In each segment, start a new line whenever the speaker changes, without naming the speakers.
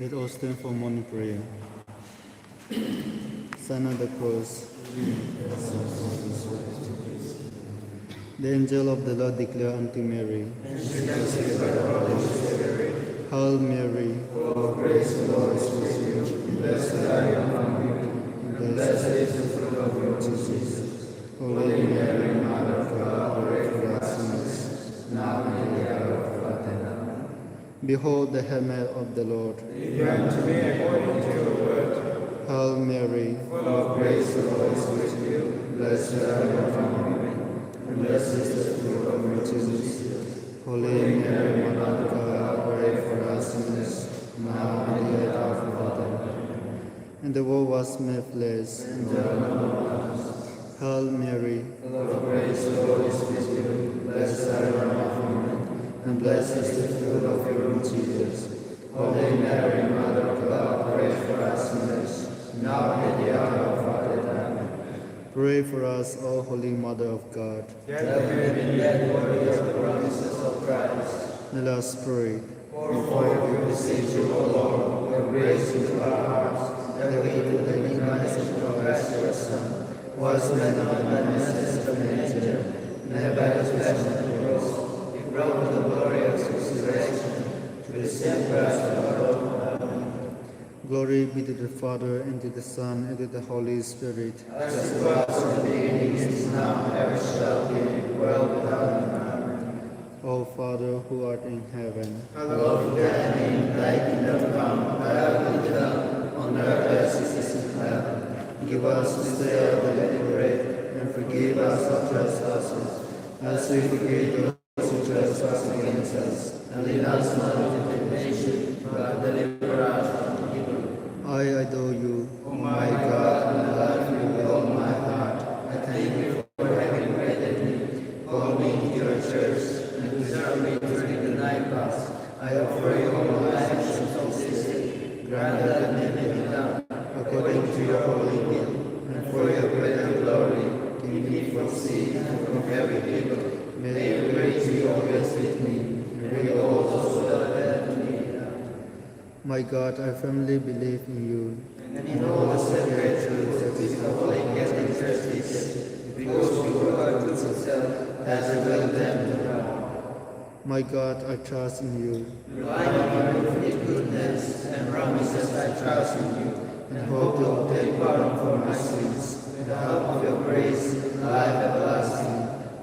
Let all stand for morning prayer. Sign of the cross. The angel of the Lord declared unto Mary, Hail Mary, full of grace, the Lord is with you. Blessed are you among women, and blessed is the fruit of your womb, Jesus. Holy Mary, Mother of God, pray for us sinners, now and in the hour of our death. Amen. Behold the handmaid of the Lord. Be unto me according to your word. Hail Mary, full of grace, the Lord is with you. Blessed are you among women, and blessed is the fruit of your womb, Jesus. Holy Mary, Mother of God, pray for us sinners, now and in the hour of our death. And the Word was made flesh, and dwelt among us. Hail Mary, full of grace, the Lord is with you. Blessed are you among women, and blessed is the fruit of your womb, Jesus. Holy Mary, Mother of God, pray for us sinners, now and in the hour of our death. Amen. Pray for us, O Holy Mother of God,
that we may be made worthy of the promises of Christ.
Let us pray.
For we beseech you, O Lord, your grace into our hearts, that we, through the incarnation of Christ your Son, was made known by the message of an angel, and by his passion and cross, he brought to the glory of his resurrection, to the same Christ our Lord. Amen.
Glory be to the Father, and to the Son, and to the Holy Spirit.
As it was in the beginning, is now, and ever shall be, world without end. Amen.
O Father, who art in heaven,
Hallowed be thy name, thy kingdom come, thy will be done, on earth as it is in heaven. Give us this day our daily bread, and forgive us our trespasses, as we forgive those who trespass against us. And lead us not into temptation, but deliver us from evil.
I adore you,
O my God, and I love you with all my heart. I thank you for having created me, called me into your church, and preserved me to read the night pass. I offer you all my actions of this day. Grant that they may be done according to your holy will, and for your greater glory, keep me from sin and from every evil. May your grace be always with me, and bring all those who are dead to me.
my God, I firmly believe in you.
And in all the sacred truths that we have Holy Catholic Church teaches, because you are good itself, has revealed them to God.
My God, I trust in you,
Relying on your infinite goodness and promises, I trust in you, and hope to obtain pardon for my sins, with the help of your grace, life everlasting,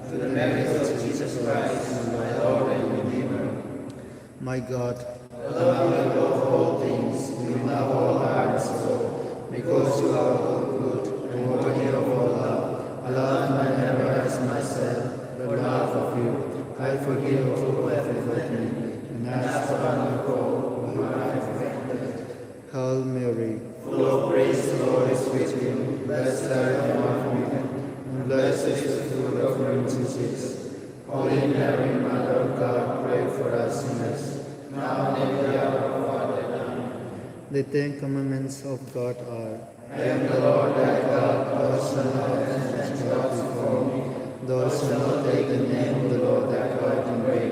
through the merits of Jesus Christ, my Lord and Redeemer.
my God,
Allow me above all things, with my whole heart and soul, because you are all good and worthy of all love. I love my neighbor as myself, for love of you. I forgive all who have offended me, and ask for honor for all who I have offended.
Hail Mary,
Full of grace, the Lord is with you. Blessed are you among women, and blessed is the fruit of your womb, Jesus. Holy Mary, Mother of God, pray for us sinners, now and in the hour of our death. Amen.
the 10 commandments of God are,
I am the Lord thy God, thou shalt not have gods before me, thou shalt not take the name of the Lord thy God in vain.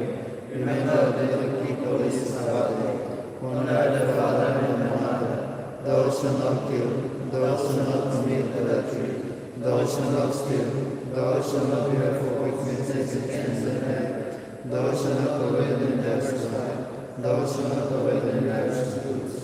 Remember that you keep holy Sabbath day. Honor the father and the mother. Thou shalt not kill, thou shalt not commit adultery, thou shalt not steal, thou shalt not bear false witness against the neighbor, thou shalt not covet the neighbor's wife, thou shalt not covet the neighbor's goods.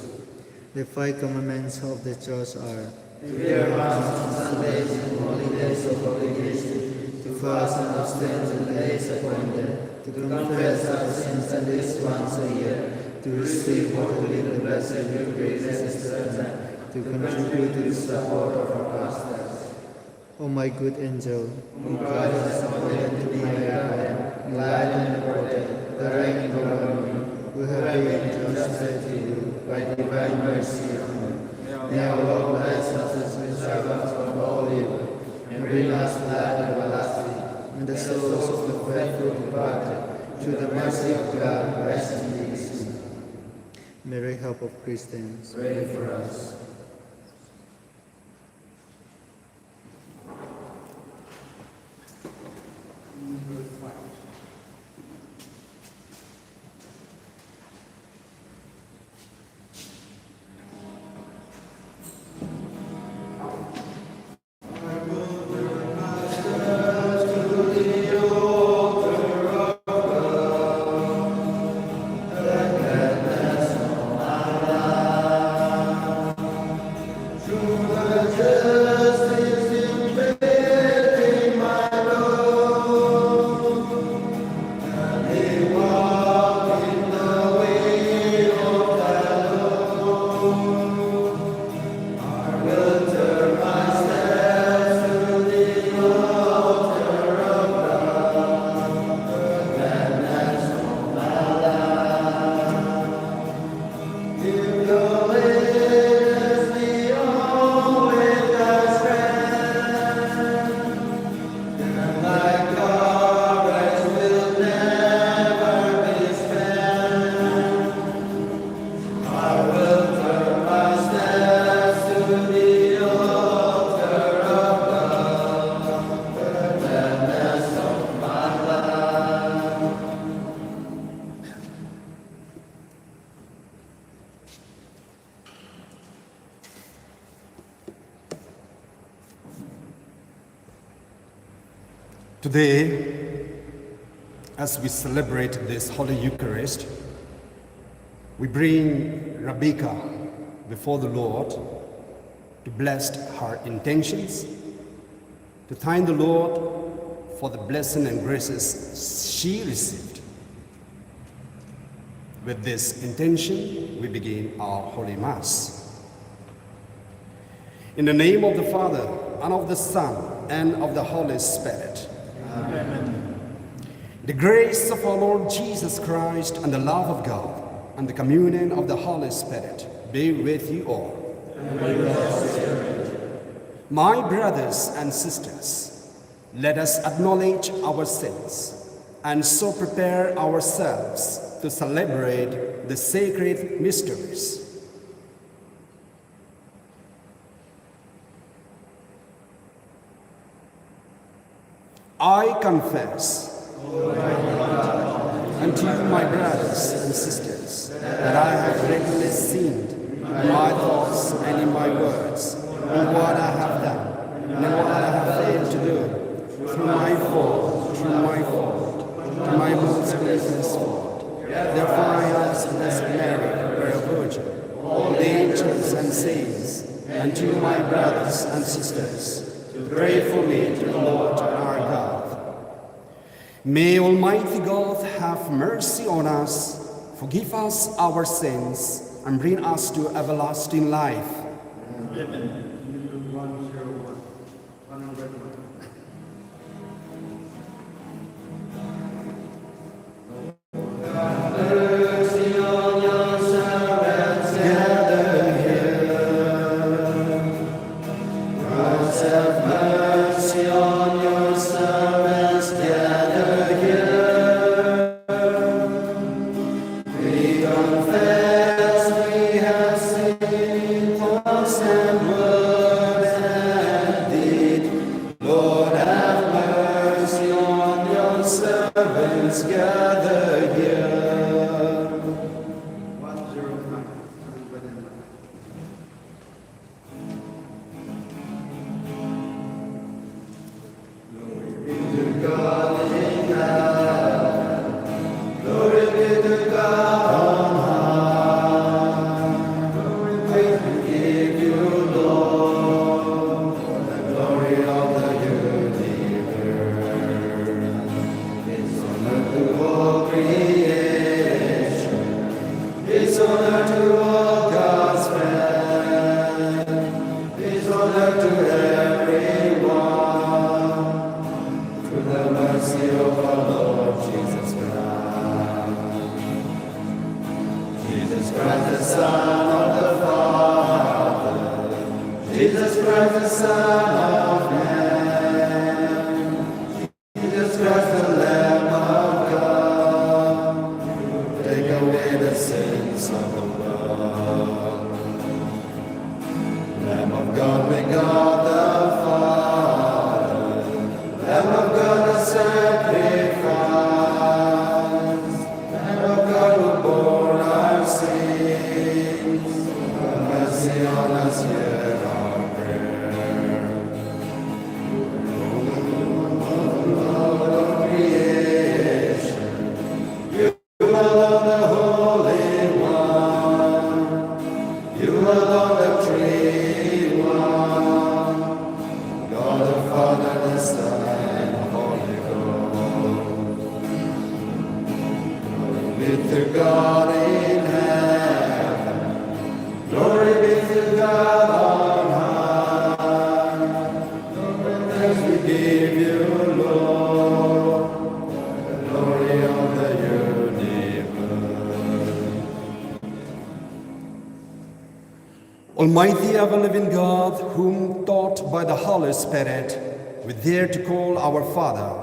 the 5 commandments of the Church are,
To wear masks on Sundays and holy days of obligation, to fast and abstain on the days appointed, to confess our sins at least once a year, to receive or to lead the Blessed Eucharist as sacrament, to contribute to the support of our pastors.
O my good angel,
Whom Christ has appointed to be my guardian, enlighten and protect, direct and govern me, who have been entrusted to you by divine mercy. Amen. May our Lord bless us and preserve us from all evil, and bring us to life everlasting, and the souls of the faithful departed, through the mercy of God, rest in peace.
Mary, help of Christians.
Pray for us.
Today, as we celebrate this Holy Eucharist, we bring Rebecca before the Lord to bless her intentions, to thank the Lord for the blessing and graces she received. With this intention, we begin our Holy Mass. In the name of the Father, and of the Son, and of the Holy Spirit. Amen. The grace of our Lord Jesus Christ, and the love of God, and the communion of the Holy Spirit be with you all.
And with your spirit.
My brothers and sisters, let us acknowledge our sins, and so prepare ourselves to celebrate the sacred mysteries. I confess unto you, my brothers and sisters, that I have greatly sinned in my thoughts and in my words, in what I have done, and in what I have failed to do, through my fault, through my most grievous fault. Therefore I ask Blessed Mary, Very Virgin, all the angels and saints, and to my brothers and sisters, to pray for me to the Lord our God. May Almighty God have mercy on us, forgive us our sins, and bring us to everlasting life.
Amen.
Almighty ever-living God, whom taught by the Holy Spirit, we dare to call our Father,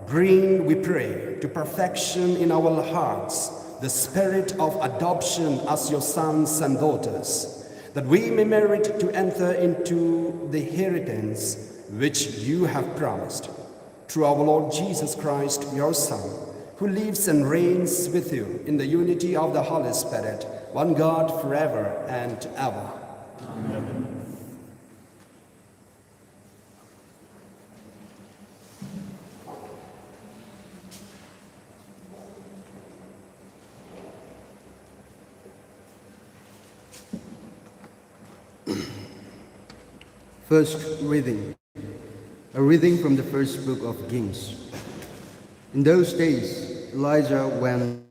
bring, we pray, to perfection in our hearts the spirit of adoption as your sons and daughters, that we may merit to enter into the inheritance which you have promised. Through our Lord Jesus Christ, your Son, who lives and reigns with you in the unity of the Holy Spirit, one God forever and ever. Amen.
First reading. A reading from the first book of Kings. In those days, Elijah went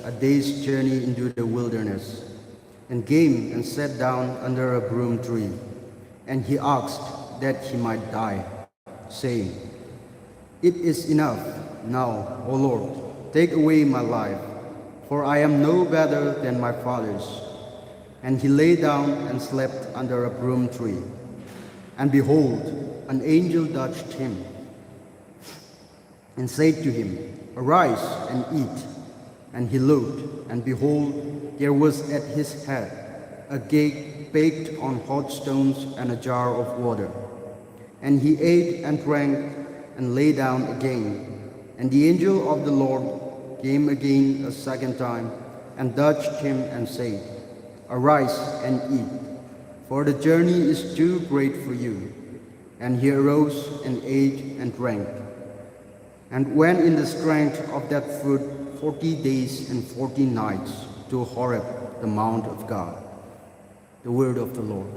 a day's journey into the wilderness, and came and sat down under a broom tree. And he asked that he might die, saying, "It is enough now, O Lord, take away my life, for I am no better than my fathers." And he lay down and slept under a broom tree. And behold, an angel touched him, and said to him, "Arise and eat." And he looked, and behold, there was at his head a cake baked on hot stones and a jar of water. And he ate and drank, and lay down again. And the angel of the Lord came again a second time, and touched him, and said, "Arise and eat, for the journey is too great for you." And he arose and ate and drank, and went in the strength of that food 40 days and 40 nights to Horeb, the mount of God. The word of the Lord.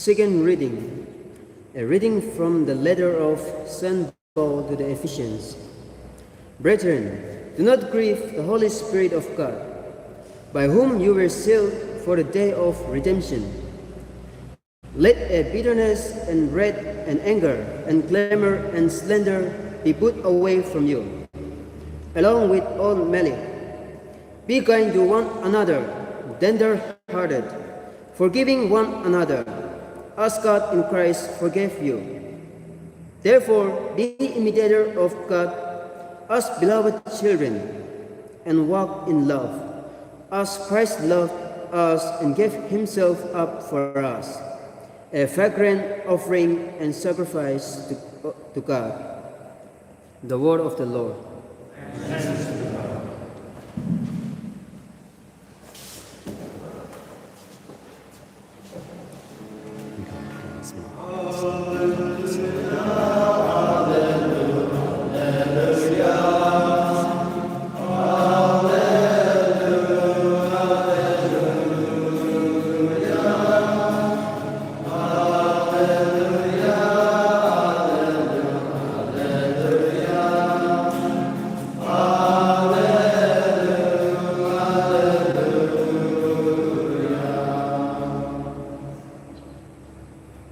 Second reading, a reading from the letter of St. Paul to the Ephesians. Brethren, do not grieve the Holy Spirit of God, by whom you were sealed for the day of redemption. Let bitterness and wrath and anger and clamor and slander be put away from you, along with all malice. Be kind to one another, tender-hearted, forgiving one another, as God in Christ forgave you. Therefore, be imitator of God as beloved children, and walk in love, as Christ loved us and gave himself up for us, a fragrant offering and sacrifice to God. The word of the Lord.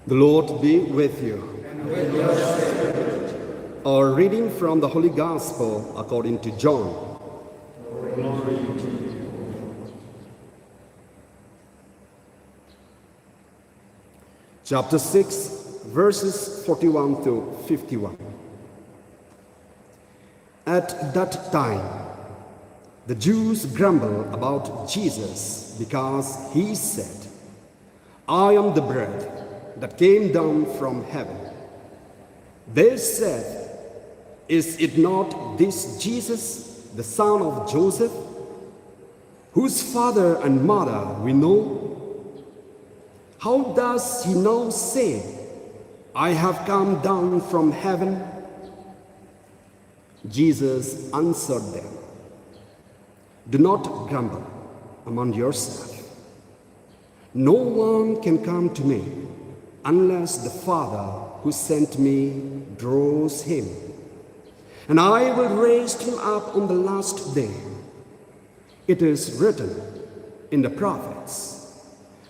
The Lord be with you.
And with your spirit.
A reading from the Holy Gospel according to John.
Glory to you.
Chapter 6, verses 41 to 51. At that time, the Jews grumbled about Jesus because he said, "I am the bread that came down from heaven." They said, "Is it not this Jesus, the son of Joseph, whose father and mother we know? How does he now say, I have come down from heaven? Jesus answered them, do not grumble among yourselves. No one can come to me unless the Father who sent me draws him. And I will raise him up on the last day. It is written in the prophets,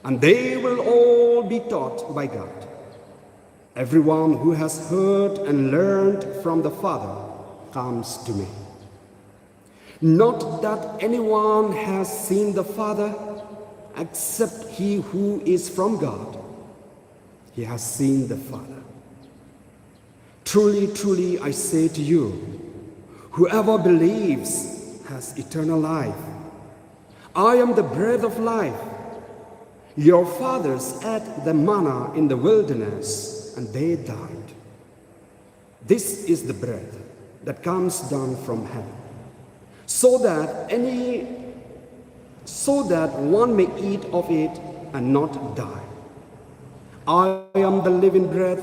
and they will all be taught by God. Everyone who has heard and learned from the Father comes to me. Not that anyone has seen the Father except he who is from God. He has seen the Father. Truly, truly, I say to you, whoever believes has eternal life. I am the bread of life. Your fathers ate the manna in the wilderness, and they died. This is the bread that comes down from heaven, so that one may eat of it and not die. I am the living bread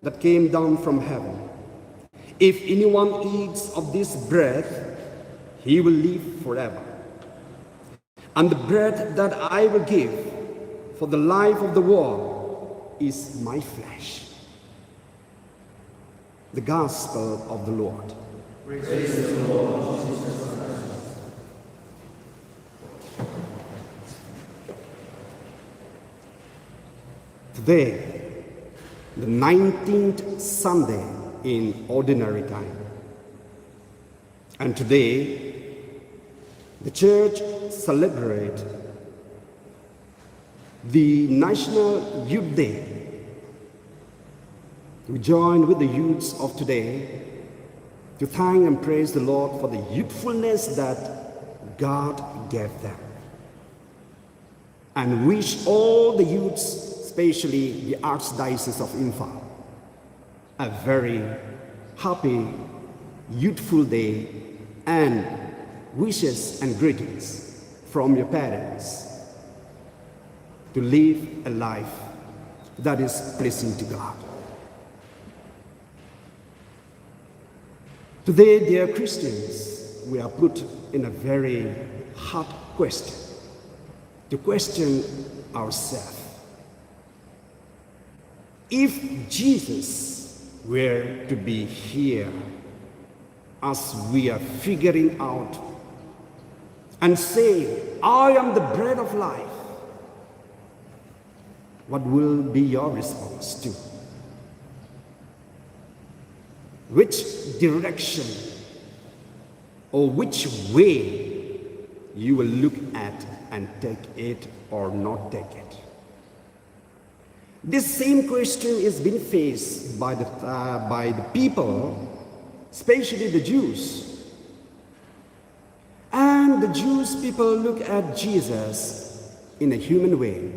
that came down from heaven. If anyone eats of this bread, he will live forever. And the bread that I will give for the life of the world is my flesh. The Gospel of the Lord.
Praise the Lord Jesus Christ.
Today, the 19th Sunday in Ordinary Time. And today, the Church celebrates the National Youth Day. We join with the youths of today to thank and praise the Lord for the youthfulness that God gave them. And wish all the youths, especially the Archdiocese of Imphal, a very happy, youthful day, and wishes and greetings from your parents to live a life that is pleasing to God. Today, dear Christians, we are put in a very hard question, to question ourselves. If Jesus were to be here as we are figuring out and say, I am the bread of life, what will be your response to? Which direction or which way you will look at and take it or not take it? This same question is being faced by the people, especially the Jews. And the Jewish people look at Jesus in a human way,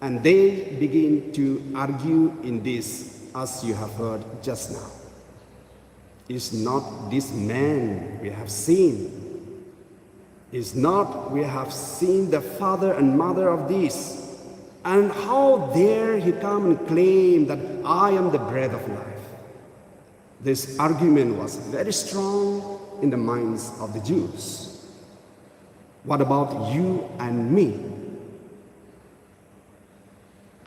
and they begin to argue in this, as you have heard just now. Is not this man we have seen? Is not we have seen the father and mother of this? And how dare he come and claim that I am the bread of life? This argument was very strong in the minds of the Jews. What about you and me?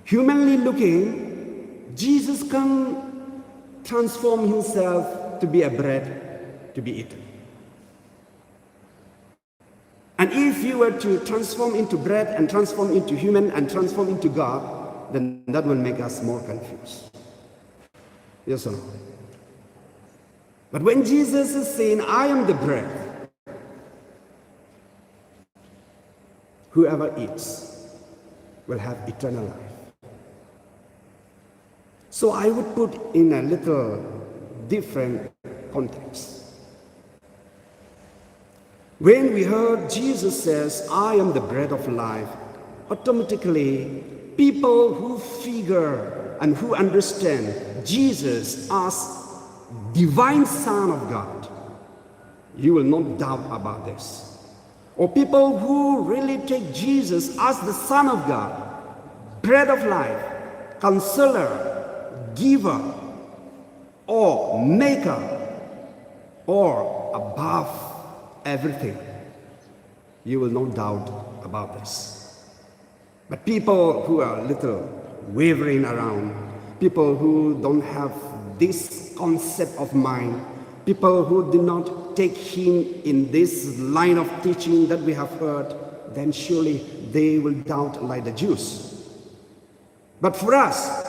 Humanly looking, Jesus can transform himself to be a bread to be eaten. And if you were to transform into bread and transform into human and transform into God, then that will make us more confused. Yes or no? But when Jesus is saying, I am the bread, whoever eats will have eternal life. So I would put in a little different context. When we heard Jesus says, I am the bread of life, automatically people who figure and who understand Jesus as divine Son of God, you will not doubt about this. Or people who really take Jesus as the Son of God, bread of life, counselor, giver, or maker, or above everything. You will no doubt about this. But people who are a little wavering around, people who don't have this concept of mind, people who do not take him in this line of teaching that we have heard, then surely they will doubt like the Jews. But for us,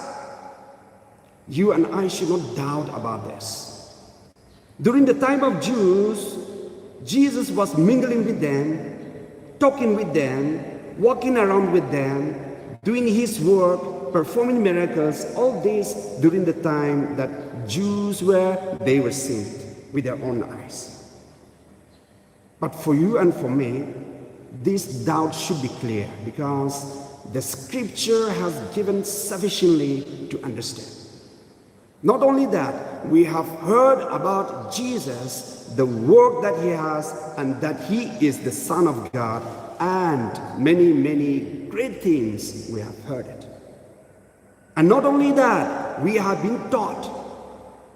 you and I should not doubt about this. During the time of Jews, Jesus was mingling with them, talking with them, walking around with them, doing his work, performing miracles, all this during the time that Jews they were seeing with their own eyes. But for you and for me, this doubt should be clear because the scripture has given sufficiently to understand. Not only that, we have heard about Jesus, the work that he has, and that he is the Son of God, and many, many great things we have heard it. And not only that, we have been taught,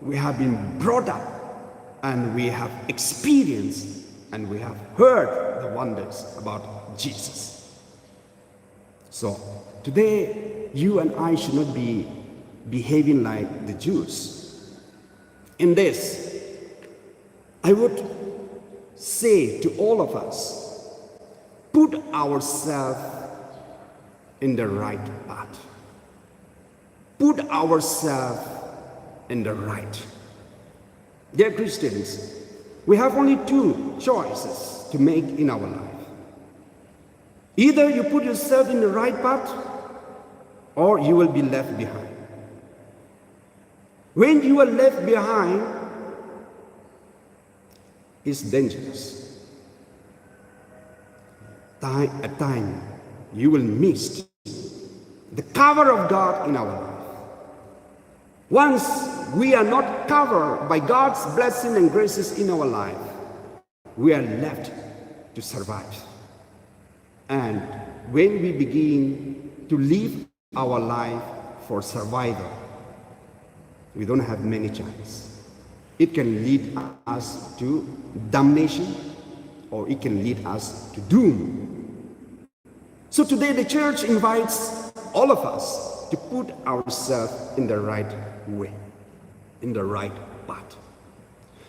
we have been brought up, and we have experienced, and we have heard the wonders about Jesus. So today, you and I should not be behaving like the Jews. In this, I would say to all of us, put ourselves in the right path. Put ourselves in the right. Dear Christians, we have only two choices to make in our life. Either you put yourself in the right path, or you will be left behind. When you are left behind, it's dangerous. At times, you will miss the cover of God in our life. Once we are not covered by God's blessing and graces in our life, we are left to survive. And when we begin to live our life for survival, we don't have many chances. It can lead us to damnation, or it can lead us to doom. So today the church invites all of us to put ourselves in the right way, in the right path.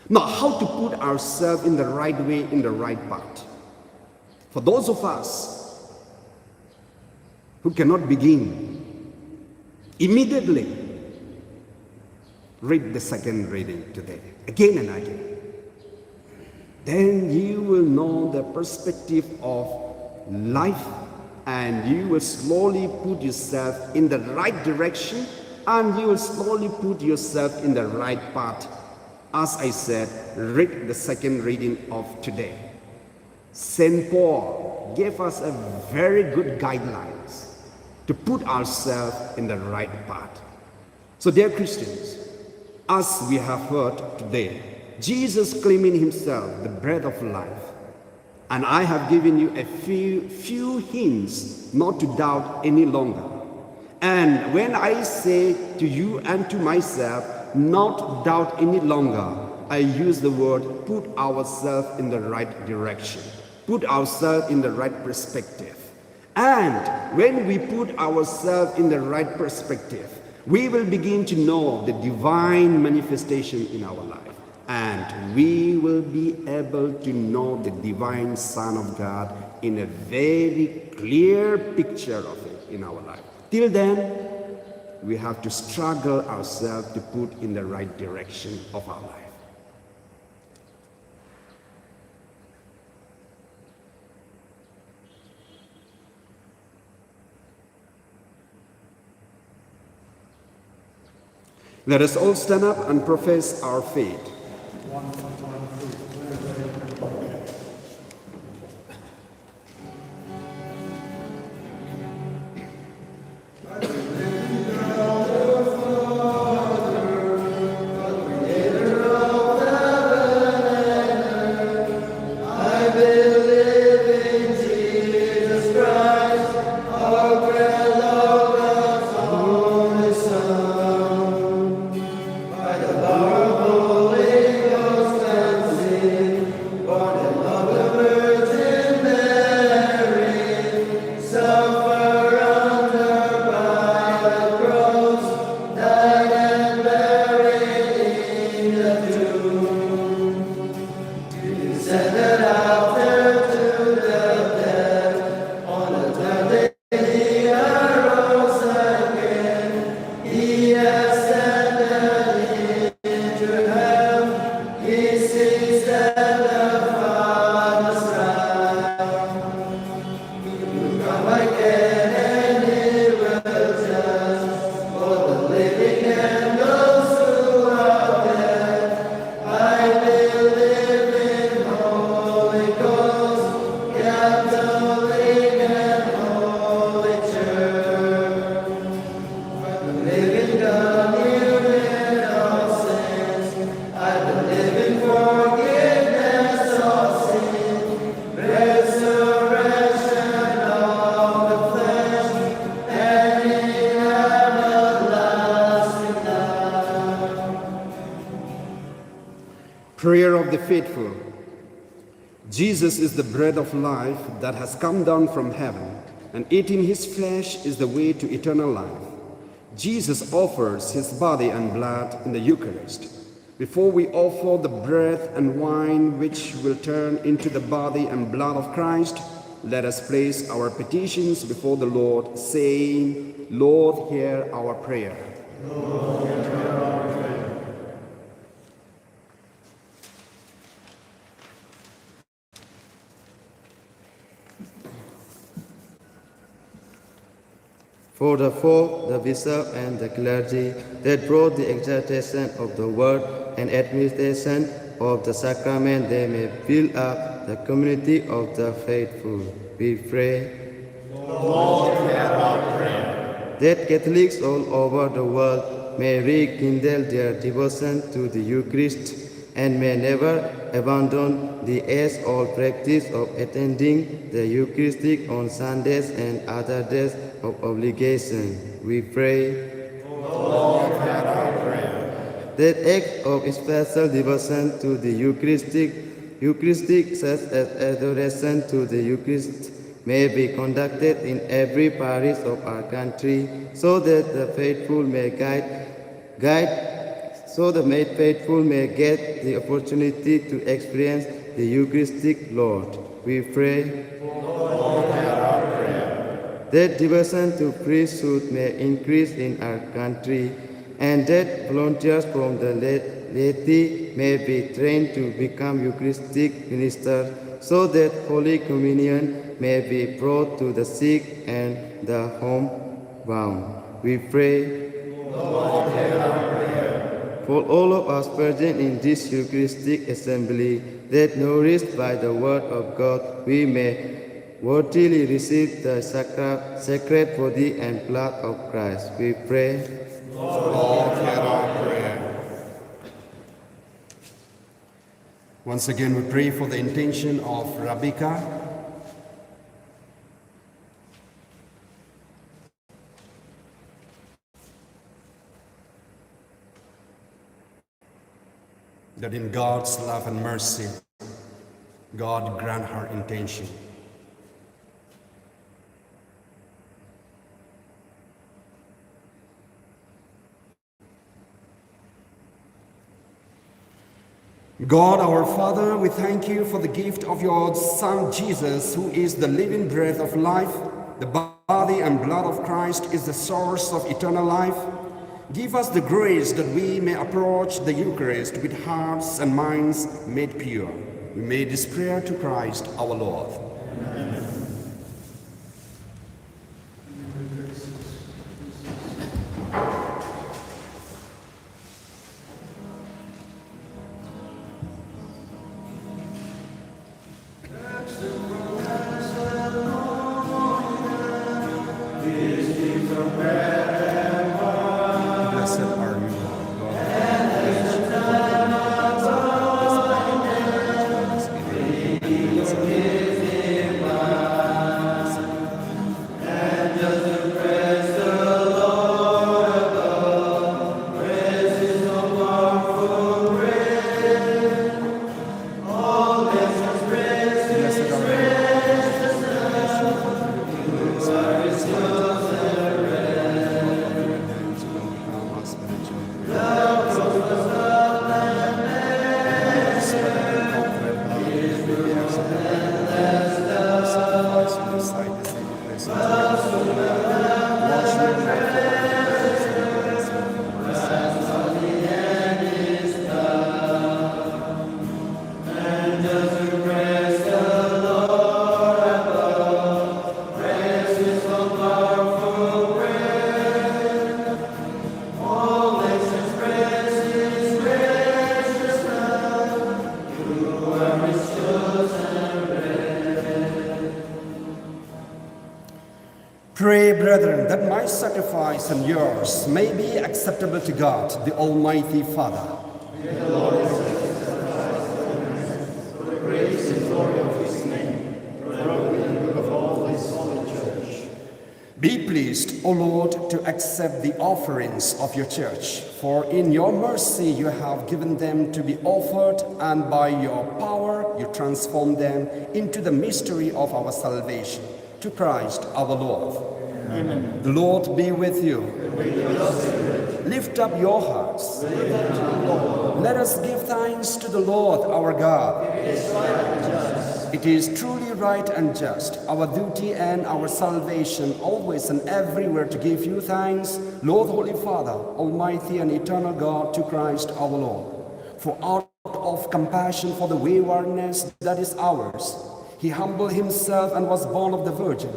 Now, how to put ourselves in the right way, in the right path? For those of us who cannot begin immediately, read the second reading today, again and again. Then you will know the perspective of life, and you will slowly put yourself in the right direction, and you will slowly put yourself in the right path. As I said, read the second reading of today. St. Paul gave us a very good guidelines to put ourselves in the right path. So dear Christians, as we have heard today, Jesus claiming himself the bread of life. And I have given you a few hints not to doubt any longer. And when I say to you and to myself, not doubt any longer, I use the word put ourselves in the right direction. Put ourselves in the right perspective. And when we put ourselves in the right perspective, we will begin to know the divine manifestation in our life. And we will be able to know the divine Son of God in a very clear picture of it in our life. Till then, we have to struggle ourselves to put in the right direction of our life. Let us all stand up and profess our faith.
Believe in Jesus Christ, our great Lord.
Prayer of the faithful. Jesus is the bread of life that has come down from heaven, and eating his flesh is the way to eternal life. Jesus offers his body and blood in the Eucharist. Before we offer the bread and wine which will turn into the body and blood of Christ, let us place our petitions before the Lord, saying, Lord, hear our prayer.
Lord, hear our prayer. For the folk, the bishop, and the clergy that brought the exaltation of the word and administration of the sacrament, they may build up the community of the faithful. We pray.
Lord, hear our prayer.
That Catholics all over the world may rekindle their devotion to the Eucharist and may never abandon the age-old practice of attending the Eucharistic on Sundays and other days of obligation. We pray.
Lord, hear our prayer.
That act of special devotion to the Eucharistic such as adoration to the Eucharist may be conducted in every parish of our country, so that the faithful may get the opportunity to experience the Eucharistic Lord. We pray.
Lord, hear our prayer.
That devotion to priesthood may increase in our country, and that volunteers from the laity may be trained to become Eucharistic ministers, so that Holy Communion may be brought to the sick and the homebound. We pray.
Lord, hear our prayer.
For all of us present in this Eucharistic assembly, that nourished by the Word of God, we may worthily receive the sacred body and blood of Christ. We pray.
Lord, hear our prayer.
Once again, we pray for the intention of Rabika, that in God's love and mercy, God grant her intention. God our Father, we thank you for the gift of your Son Jesus, who is the living breath of life. The body and blood of Christ is the source of eternal life. Give us the grace that we may approach the Eucharist with hearts and minds made pure. We made this prayer to Christ our Lord. Amen. Pray, brethren, that my sacrifice and yours may be acceptable to God, the Almighty Father.
May the Lord for the praise and glory of his name, for the good of all his holy church.
Be pleased, O Lord, to accept the offerings of your church, for in your mercy you have given them to be offered, and by your power you transform them into the mystery of our salvation. To Christ our Lord.
Amen.
The Lord be with you. Lift up your hearts. Let us give thanks to the Lord our God. It is truly right and just, our duty and our salvation, always and everywhere to give you thanks, Lord, Holy Father, Almighty and eternal God, to Christ our Lord. For out of compassion for the waywardness that is ours, he humbled himself and was born of the Virgin.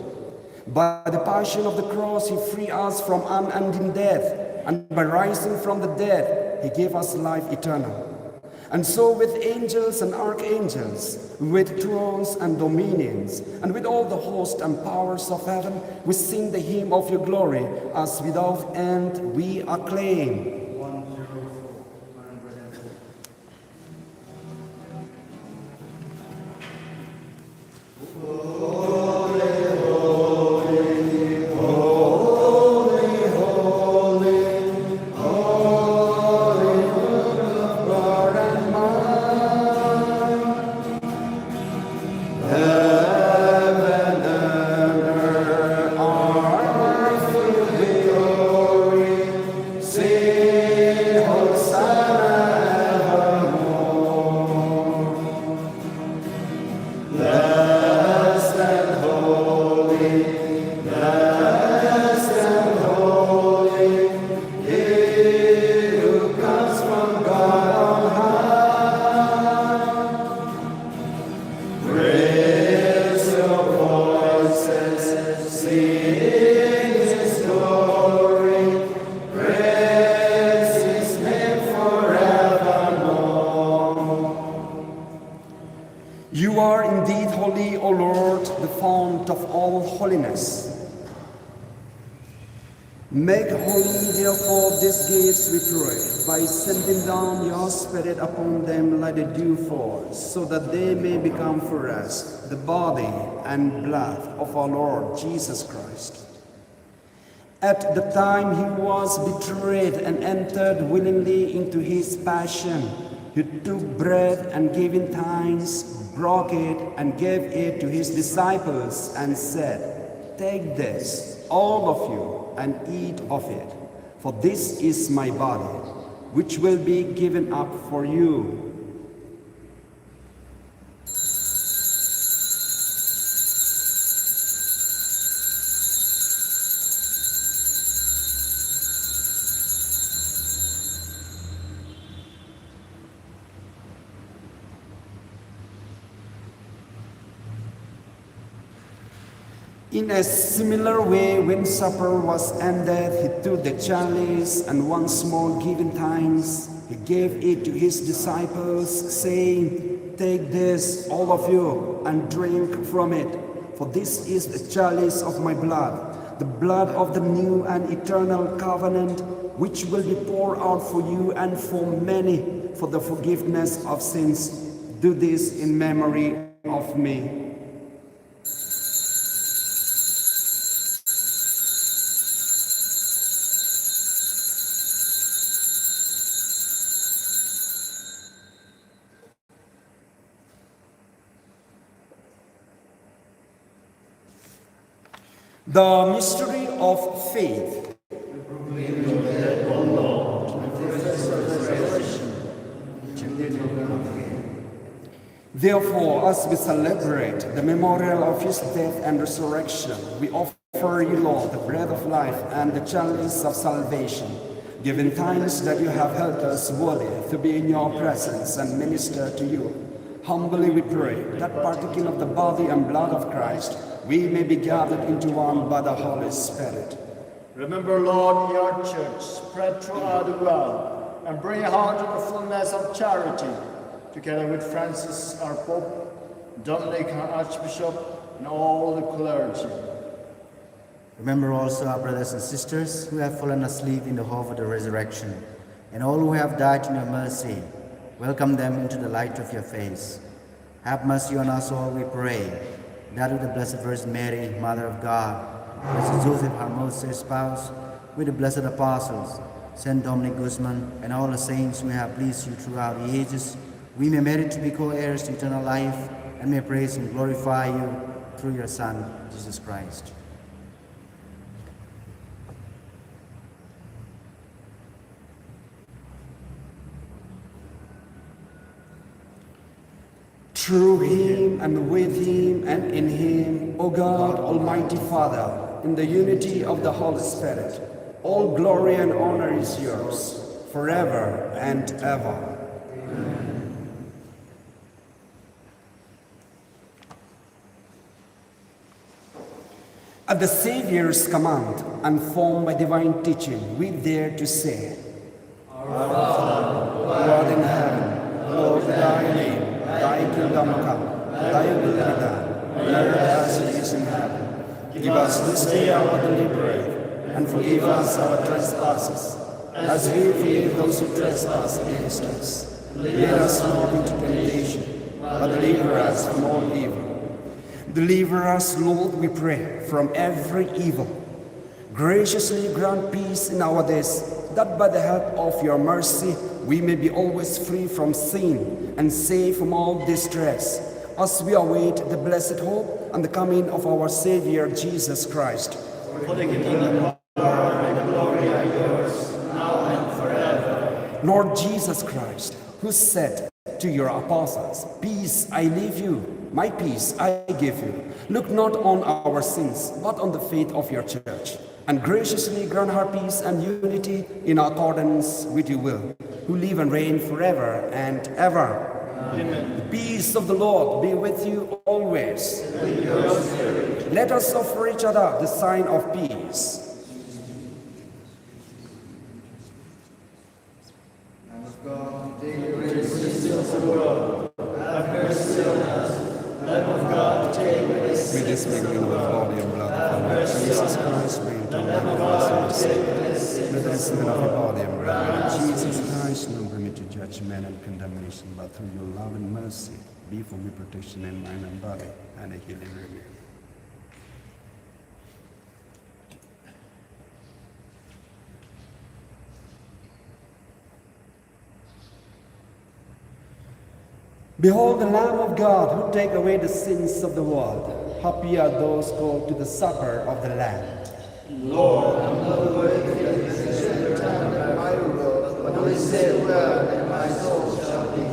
By the passion of the cross, he freed us from unending death, and by rising from the dead, he gave us life eternal. And so with angels and archangels, with thrones and dominions, and with all the hosts and powers of heaven, we sing the hymn of your glory, as without end we acclaim. You are indeed holy, O Lord, the fount of all holiness. Make holy, therefore, these gifts, we pray, by sending down your Spirit upon them like the dew falls, so that they may become for us the body and blood of our Lord Jesus Christ. At the time he was betrayed and entered willingly into his passion, he took bread and giving thanks, broke it and gave it to his disciples and said, "Take this, all of you, and eat of it, for this is my body, which will be given up for you." In a similar way, when supper was ended, he took the chalice, and once more giving thanks, he gave it to his disciples, saying, "Take this, all of you, and drink from it, for this is the chalice of my blood, the blood of the new and eternal covenant, which will be poured out for you and for many for the forgiveness of sins. Do this in memory of me." The mystery of faith. Therefore, as we celebrate the memorial of his death and resurrection, we offer you, Lord, the bread of life and the chalice of salvation, giving thanks that you have helped us worthy to be in your presence and minister to you. Humbly we pray that, partaking of the body and blood of Christ, we may be gathered into one by the Holy Spirit.
Remember, Lord, your church spread throughout the world, and bring her to the fullness of charity, together with Francis, our Pope, Dominic, our Archbishop, and all the clergy.
Remember also our brothers and sisters who have fallen asleep in the hope of the resurrection, and all who have died in your mercy. Welcome them into the light of your face. Have mercy on us all, we pray, that with the Blessed Virgin Mary, Mother of God,
Blessed Joseph, her most dear spouse, with the blessed apostles, Saint Dominic Guzman, and all the saints who have pleased you throughout the ages, we may merit to be co-heirs to eternal life, and may praise and glorify you through your Son, Jesus Christ. Through him, and with him, and in him, O God, Almighty Father, in the unity of the Holy Spirit, all glory and honor is yours, forever and ever. Amen. At the Saviour's command, and formed by divine teaching, we dare to say, Our Father, who art in heaven, hallowed be thy name. Thy kingdom come, thy will be done, on earth as it is in heaven. Give us this day our daily bread, and forgive us our trespasses, as we forgive those who trespass against us. Lead us not into temptation, but deliver us from all evil. Deliver us, Lord, we pray, from every evil. Graciously grant peace in our days, that by the help of your mercy we may be always free from sin and safe from all distress, as we await the blessed hope and the coming of our Savior Jesus Christ.
For the kingdom, power, and the glory are yours, now and forever.
Lord Jesus Christ, who said to your apostles, Peace I leave you, my peace I give you. Look not on our sins, but on the faith of your church, and graciously grant her peace and unity in accordance with your will, who live and reign forever and ever. Amen. The peace of the Lord be with you always.
And with your spirit.
Let us offer each other the sign of peace.
Lamb of God, take
away the sins of the world. Have mercy on us. Lamb of God, take away the sins
With this mingling of the body and blood of our Lord Jesus Christ, we
Lamb of God, take away the sins
with the sin of the body and blood of Jesus
Christ.
Christ, no bring it to judgment and condemnation, but through your love and mercy, be for me protection in mind and body, and a healing remedy. Behold the Lamb of God who take away the sins of the world. Happy are those called to the supper of the Lamb.
Lord, I'm not worthy that you should enter by my will, but only say a word, and my soul shall be healed.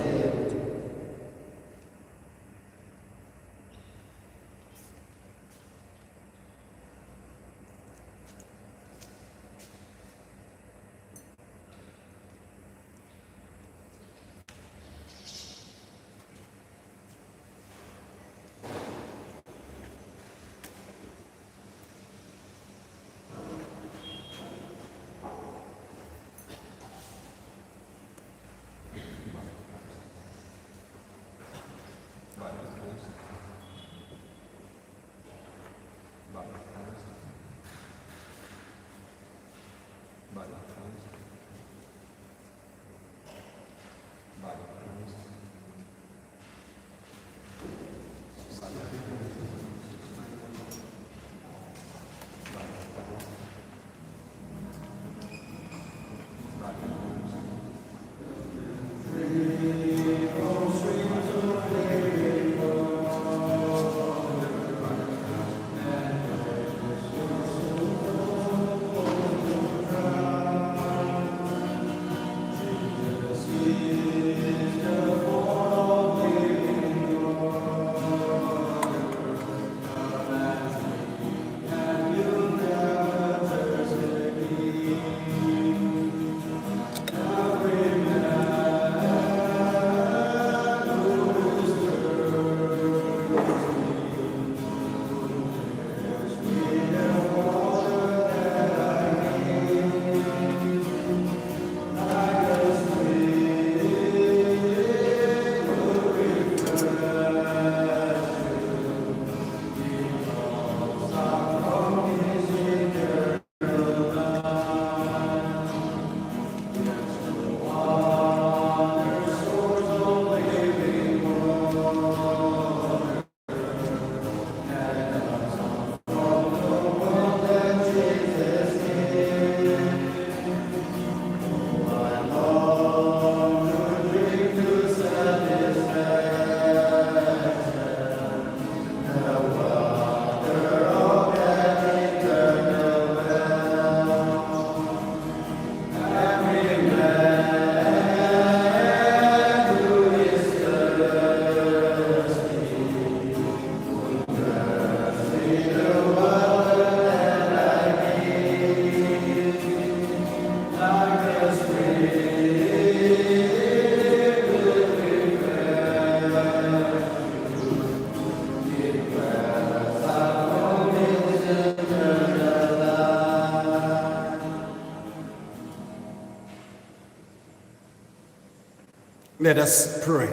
Let us pray.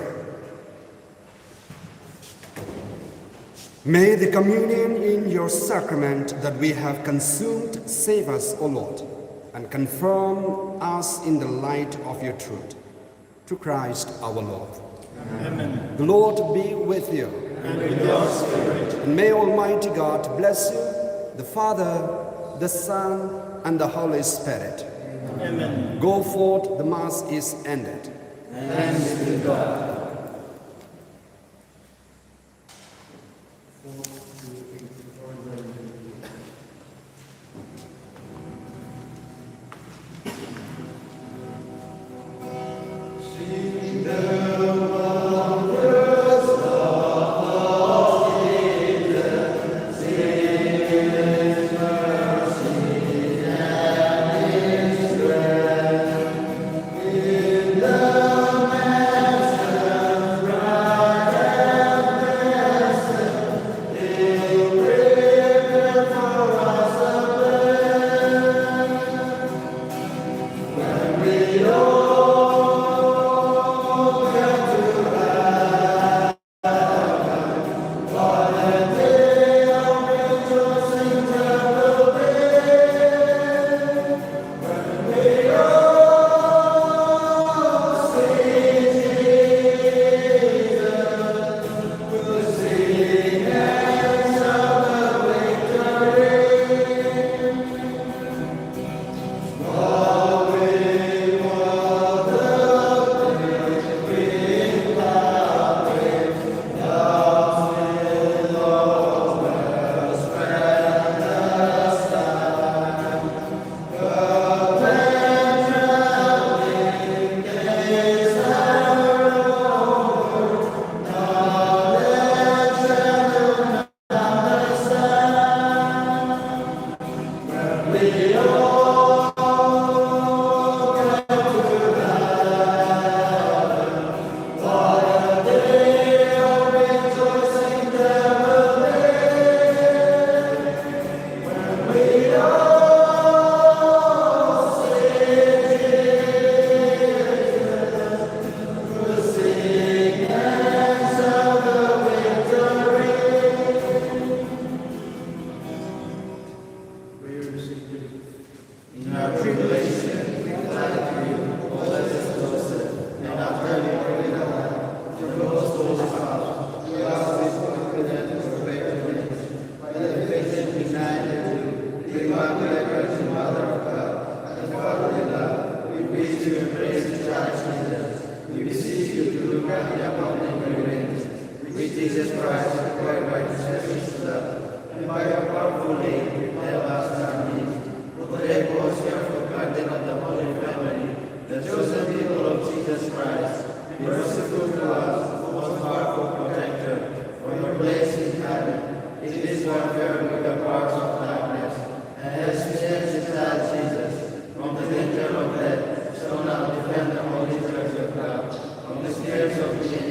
May the communion in your sacrament that we have consumed save us, O Lord, and confirm us in the light of your truth. Through Christ our Lord.
Amen.
The Lord be with you.
And with your spirit.
And may Almighty God bless you, the Father, the Son, and the Holy Spirit.
Amen.
Go forth, the Mass is ended.
Thanks be to God. From the snares of the